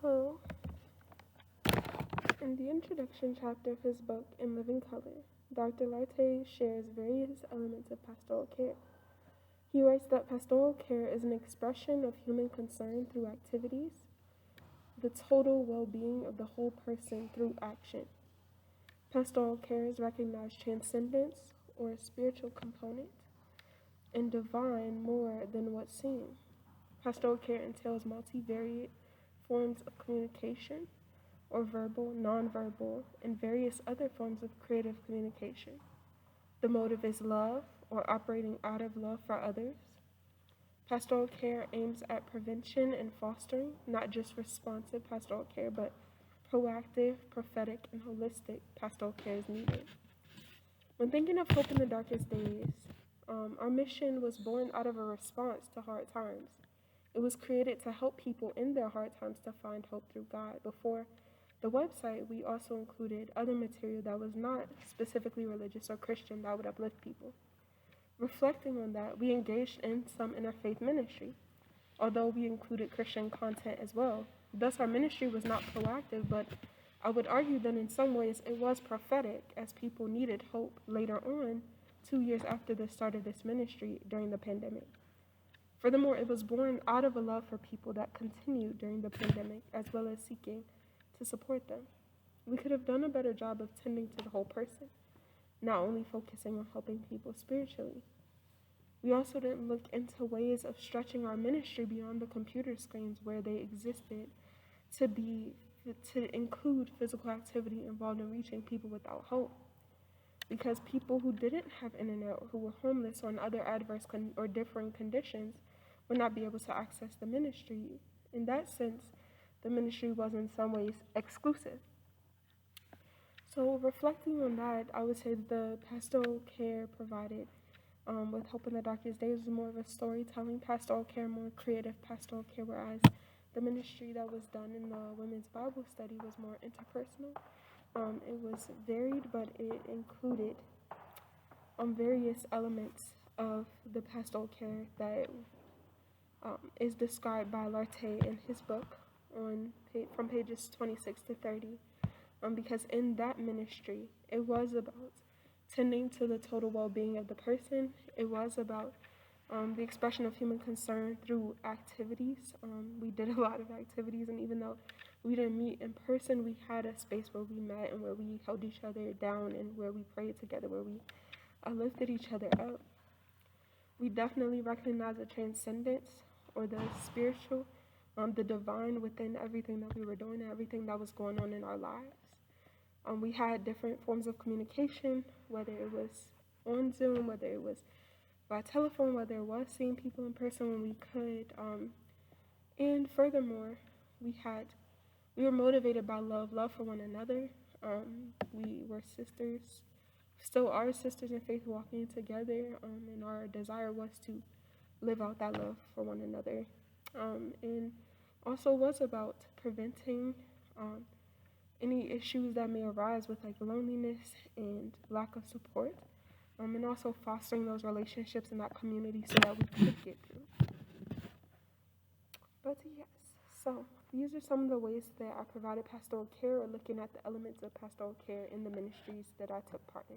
So, in the introduction chapter of his book, In Living Color, Dr. Larte shares various elements of pastoral care. He writes that pastoral care is an expression of human concern through activities, the total well-being of the whole person through action. Pastoral care is recognized transcendence, or a spiritual component, and divine more than what's seen. Pastoral care entails multivariate forms of communication, or verbal, nonverbal, and various other forms of creative communication. The motive is love, or operating out of love for others. Pastoral care aims at prevention and fostering, not just responsive pastoral care, but proactive, prophetic, and holistic pastoral care is needed. When thinking of hope in the darkest days, our mission was born out of a response to hard times. It was created to help people in their hard times to find hope through God. Before the website, we also included other material that was not specifically religious or Christian that would uplift people. Reflecting on that, we engaged in some interfaith ministry, although we included Christian content as well. Thus, our ministry was not proactive, but I would argue that in some ways it was prophetic, as people needed hope later on, 2 years after the start of this ministry during the pandemic. Furthermore, it was born out of a love for people that continued during the pandemic, as well as seeking to support them. We could have done a better job of tending to the whole person, not only focusing on helping people spiritually. We also didn't look into ways of stretching our ministry beyond the computer screens where they existed to include physical activity involved in reaching people without hope. Because people who didn't have internet, who were homeless or in other adverse or differing conditions, would not be able to access the ministry. In that sense, the ministry was in some ways exclusive. So reflecting on that, I would say the pastoral care provided with Hope in the Darkest Days was more of a storytelling pastoral care, more creative pastoral care, whereas the ministry that was done in the women's Bible study was more interpersonal. It was varied, but it included various elements of the pastoral care that is described by Larte in his book from pages 26 to 30. Because in that ministry, it was about tending to the total well-being of the person. It was about the expression of human concern through activities. We did a lot of activities, and even though we didn't meet in person, we had a space where we met and where we held each other down and where we prayed together, where we lifted each other up. We definitely recognize the transcendence, or the spiritual, the divine within everything that we were doing and everything that was going on in our lives. We had different forms of communication, whether it was on Zoom, whether it was by telephone, whether it was seeing people in person when we could. And furthermore, we were motivated by love for one another. We were sisters, still are sisters in faith, walking together, and our desire was to live out that love for one another. And also was about preventing any issues that may arise with like loneliness and lack of support, and also fostering those relationships in that community so that we could get through. But yes, so these are some of the ways that I provided pastoral care, or looking at the elements of pastoral care in the ministries that I took part in.